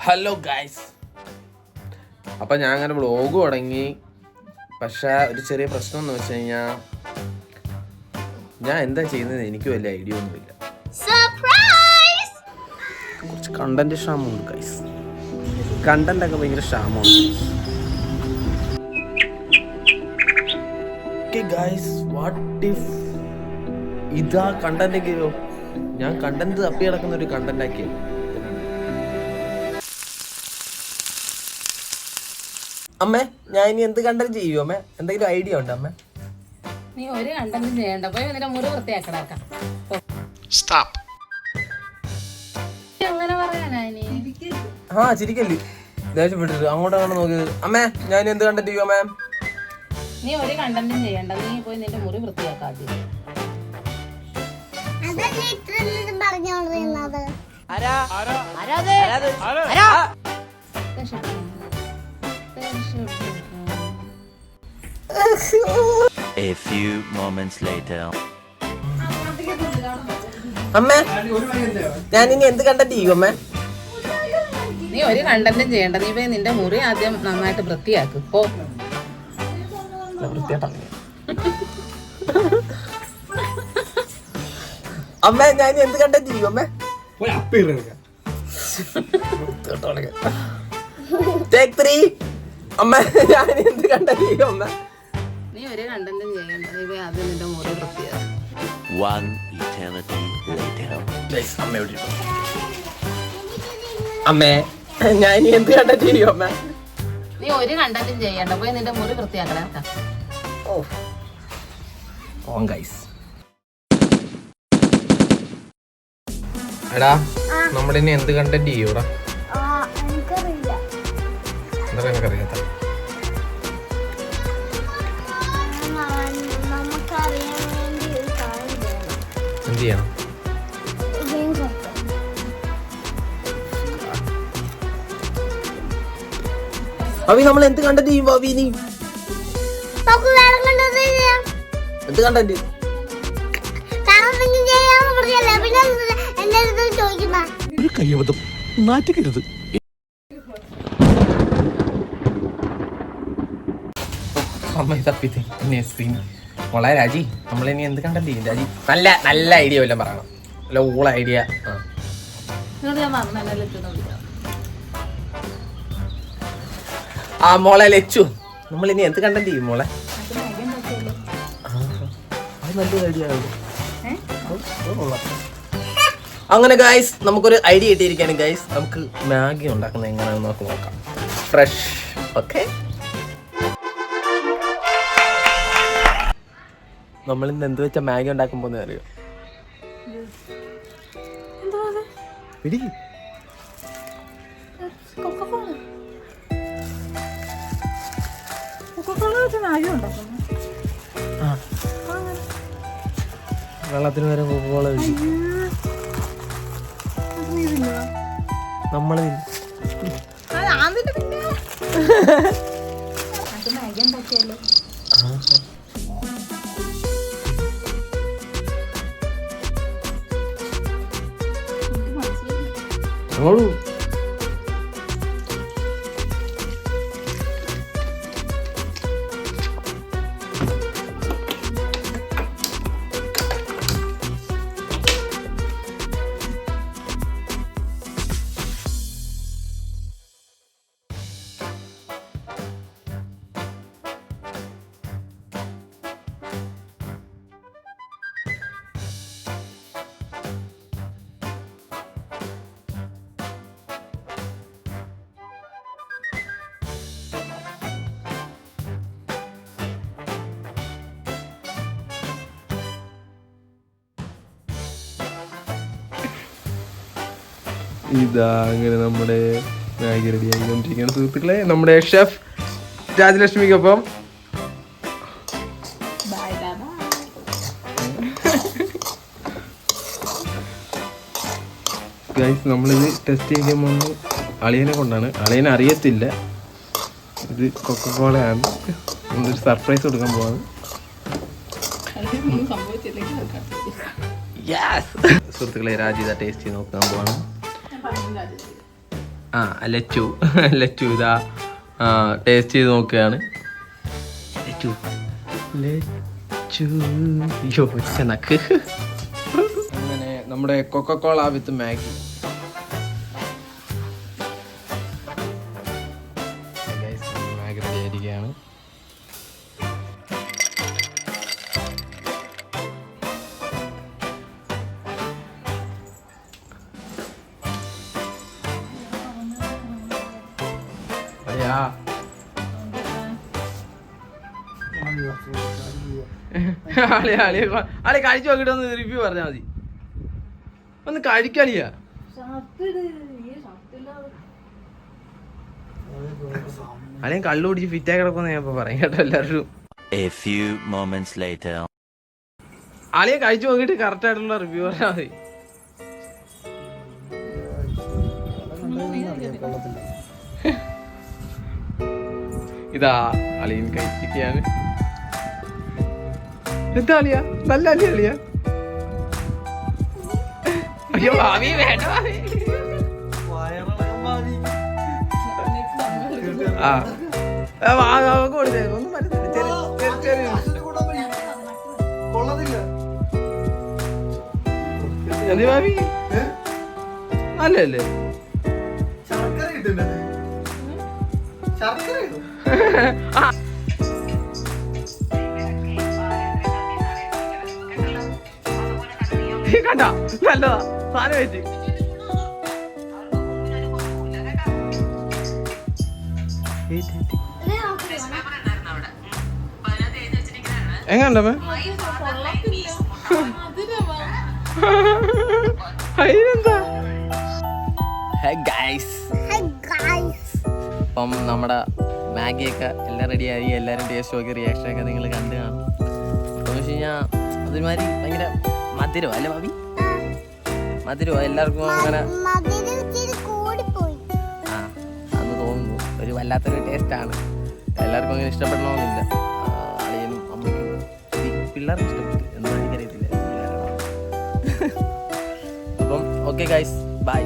Hello guys, അപ്പം ഞാൻ അങ്ങനെ വ്ളോഗ് തുടങ്ങി. പക്ഷേ ഒരു ചെറിയ പ്രശ്നം എന്ന് വെച്ച് കഴിഞ്ഞാൽ ഞാൻ എന്താ ചെയ്യുന്നത് എനിക്ക് വലിയ ഐഡിയ ഒന്നുമില്ല. കുറച്ച് കണ്ടന്റ് ക്ഷാമമുണ്ട് ഗൈസ്. കണ്ടന്റൊക്കെ ഭയങ്കര ക്ഷാമമുണ്ട് ഗൈസ്. വാട്ട് ഇഫ് ഇതാ കണ്ടന്റ് എങ്കിലോ? ഞാൻ കണ്ടന്റ് തപ്പി കിടക്കുന്ന ഒരു കണ്ടന്റ് ആക്കിയോ? അമ്മേ, ഞാൻ ഇനി എന്ത് കണ്ടന്റ് ചെയ്യൂ അമ്മേ? എന്തെങ്കിലും ഐഡിയ ഉണ്ടോ അമ്മേ? നീ ഒരു കണ്ടന്റും ചെയ്യണ്ട, പോയി നിന്റെ മുറി വൃത്തിയാക്കടാക്കാം. അങ്ങനെ പറയാനാ നീ? ചിരിക്കല്ലേ, ദേഷ്യപ്പെട്ടിട്ട് അങ്ങോട്ട് അങ്ങോട്ട് നോക്കി. അമ്മേ, ഞാൻ എന്ത് കണ്ടന്റ് ചെയ്യൂ അമ്മേ? നീ ഒരു കണ്ടന്റും ചെയ്യണ്ട, നീ പോയി നിന്റെ മുറി വൃത്തിയാക്കാതെ. A few moments later. അമ്മേ, ഞാൻ ഇനി എന്ത് കണ്ടന്റ് ചെയ്യും അമ്മേ? നീ ഒരു കണ്ടന്റും ചെയ്യണ്ട, നീ പോയി നിന്റെ മുറി ആദ്യം നന്നായിട്ട് വൃത്തിയാക്ക്. പോ. അമ്മേ, ഞാൻ ഇനി എന്ത് കണ്ടന്റ് ചെയ്യും അമ്മേ? Take 3. അമ്മേ, ഞാൻ എന്ത് കണ്ടന്റ് ചെയ്യും അമ്മേ? നീ ഒരു കണ്ടന്റും ചെയ്യണ്ട, നീ പോയി ആദ്യം നിന്റെ മുറി വൃത്തിയാക്ക്. One eternity later. അമ്മേ, ഞാൻ ഇനി എന്ത് കണ്ടന്റ് ചെയ്യും അമ്മേ? നീ ഒരു കണ്ടന്റും ചെയ്യണ്ട, പോയി നിന്റെ മുറി വൃത്തിയാക്കടാക്കാം. എടാ, നമ്മളിനി എന്ത് കണ്ടന്റ് ചെയ്യൂടാ? എന്താ എനിക്കറിയാത്ത? എന്ത് ചെയ്യണം? അവി നമ്മൾ എന്ത് കണ്ടന്റ് ചെയ്യും? അവി നീ എന്ത് കണ്ടന്റ്? ഒരു കയ്യബദ്ധം, നാറ്റിക്കരുത്. അമ്മ തപ്പിത്തെ മോളെ രാജി, നമ്മളിനി എന്ത് കണ്ടന്റ് ചെയ്യും രാജി? നല്ല നല്ല ഐഡിയ വല്ലതും പറയണം. നല്ല ഊള ഐഡിയ. മോളെ ലച്ചു, നമ്മളിനി എന്ത് കണ്ടന്റ് ചെയ്യും മോളെ? അത് നല്ലൊരു ഐഡിയ. അങ്ങനെ ഗൈസ്, നമുക്കൊരു ഐഡിയ കിട്ടിയിരിക്കുകയാണ് ഗൈസ്. നമുക്ക് മാഗി ഉണ്ടാക്കുന്നത് എങ്ങനെയാണെന്ന് നമുക്ക് നോക്കാം. ഫ്രഷ്. ഓക്കെ, നമ്മളിന്ന് എന്ത് വെച്ചാൽ മാഗി ഉണ്ടാക്കാൻ പോകുന്നത് അറിയോ? പിടി. വെള്ളത്തിന് വരെ കൊക്കോള നമ്മള് ഇതാ അങ്ങനെ നമ്മുടെ മാഗി റെഡി ആയിക്കൊണ്ടിരിക്കുകയാണ് സുഹൃത്തുക്കളെ. നമ്മുടെ ഷെഫ് രാജലക്ഷ്മിക്കൊപ്പം ഗൈസ്, നമ്മളിത് ടെസ്റ്റ് ചെയ്യാൻ പോകുന്നത് അളിയനെ കൊണ്ടാണ്. അളിയനെ അറിയത്തില്ല ഇത് കൊക്കക്കോളയാണ്. എന്തൊരു സർപ്രൈസ് കൊടുക്കാൻ പോവാണ്. സുഹൃത്തുക്കളെ, രാജി ഇതാ ടേസ്റ്റ് ചെയ്ത് നോക്കാൻ പോവാണ്. ലച്ചു ലച്ചു ഇതാ ടേസ്റ്റ് ചെയ്ത് നോക്കുകയാണ്. ലച്ചു ലച്ചു അയ്യോ നക്ക്. അങ്ങനെ നമ്മുടെ കൊക്കക്കോള വിത്ത് മാഗി. മാഗി റെഡി ആയിരിക്കുകയാണ്. അളി കഴിച്ചു നോക്കിട്ട് ഒന്ന് റിവ്യൂ പറഞ്ഞാൽ മതി. ഒന്ന് കഴിക്കളിയാ. അളിയും കള്ളു കുടിച്ച് ഫിറ്റായി കിടക്കുന്ന ഞാൻ ഇപ്പൊ പറയും കേട്ടോ എല്ലാവരും. A few moments later. അളിയെ കഴിച്ചു നോക്കിട്ട് കറക്റ്റ് ആയിട്ടുള്ള റിവ്യൂ പറഞ്ഞാൽ മതി. ഇതാ അളിയൻ കഴിച്ചിരിക്കുകയാണ്. എന്താ അളിയ നല്ല അളിയ അളിയ. അയ്യോ ഭാവി വേണ്ട ഭാവി. കൊടുത്തേ ഒന്നും എന്ത് ഭാവി നല്ലല്ലേ. കണ്ട നല്ലതാ സാധനം വെച്ച്. എങ്ങണ്ടമ്മ അതിനെന്താ. അപ്പം നമ്മുടെ മാഗിയൊക്കെ എല്ലാം റെഡിയായി. എല്ലാവരും ടേസ്റ്റ് നോക്കി റിയാക്ഷനൊക്കെ നിങ്ങൾ കണ്ടു കാണും. എന്ന് വെച്ച് കഴിഞ്ഞാൽ അതൊരുമാതിരി ഭയങ്കര മധുരമോ അല്ലേ ഭാവി? മധുരമോ എല്ലാവർക്കും അങ്ങനെ അന്ന് തോന്നുന്നു. ഒരു വല്ലാത്തൊരു ടേസ്റ്റാണ്. എല്ലാവർക്കും അങ്ങനെ ഇഷ്ടപ്പെടണമെന്നില്ല. അളിയനും അമ്മയ്ക്കും പിള്ളേർക്ക് ഇഷ്ടപ്പെട്ടു എന്താ എനിക്കറിയത്തില്ല. അപ്പം ഓക്കെ ഗൈസ് ബൈ.